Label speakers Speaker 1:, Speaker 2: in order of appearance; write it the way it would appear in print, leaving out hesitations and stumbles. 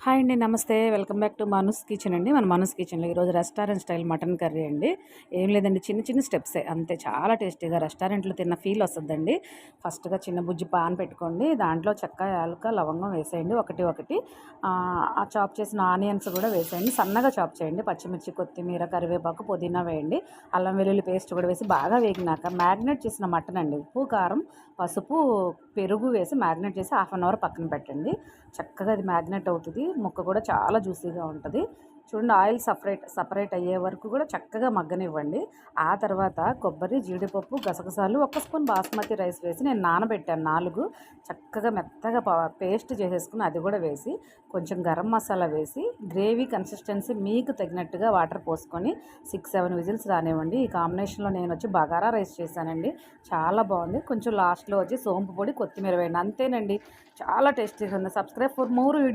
Speaker 1: Hi అండి. నమస్తే. Welcome back to మనూస్ kitchen అండి. మన మనూస్ కిచెన్‌లో ఈరోజు రెస్టారెంట్ స్టైల్ మటన్ కర్రీ అండి. ఏం లేదండి, చిన్న చిన్న స్టెప్సే అంతే. చాలా టేస్టీగా రెస్టారెంట్‌లో తిన్న ఫీల్ వస్తదండి. ఫస్ట్‌గా చిన్న బుజ్జి పాన్ పెట్టుకోండి. దాంట్లో చెక్క, యాలక, లవంగం వేసేయండి ఒకటి ఒకటి. ఆ చాప్ చేసిన ఆనియన్స్ కూడా వేసేయండి. సన్నగా చాప్ చేయండి. పచ్చిమిర్చి, కొత్తిమీర, కరివేపాకు, పుదీనా వేయండి. అల్లం వెల్లుల్లి పేస్ట్ కూడా వేసి బాగా వేగినాక మ్యారినేట్ చేసిన మటన్ అండి, ఉప్పు, కారం, పసుపు, పెరుగు వేసి మ్యారినేట్ చేసి హాఫ్ అన్ అవర్ పక్కన పెట్టండి. చక్కగా అది మ్యాగ్నెట్ అవుతుంది. ముక్క కూడా చాలా జ్యూసీగా ఉంటుంది. చూడండి, ఆయిల్ సపరేట్ అయ్యే వరకు కూడా చక్కగా మగ్గనివ్వండి. ఆ తర్వాత కొబ్బరి, జీడిపప్పు, గసగసాలు, ఒక స్పూన్ బాస్మతి రైస్ వేసి నేను నానబెట్టాను 4. చక్కగా మెత్తగా పేస్ట్ చేసేసుకుని అది కూడా వేసి కొంచెం గరం మసాలా వేసి గ్రేవీ కన్సిస్టెన్సీ మీకు తగినట్టుగా వాటర్ పోసుకొని 6-7 విజిల్స్ రానివ్వండి. ఈ కాంబినేషన్లో నేను వచ్చి బగారా రైస్ చేశానండి. చాలా బాగుంది. కొంచెం లాస్ట్లో వచ్చి సోంపు పొడి, కొత్తిమీర వేయండి. అంతేనండి, చాలా టేస్టీగా ఉంది. Subscribe for more video.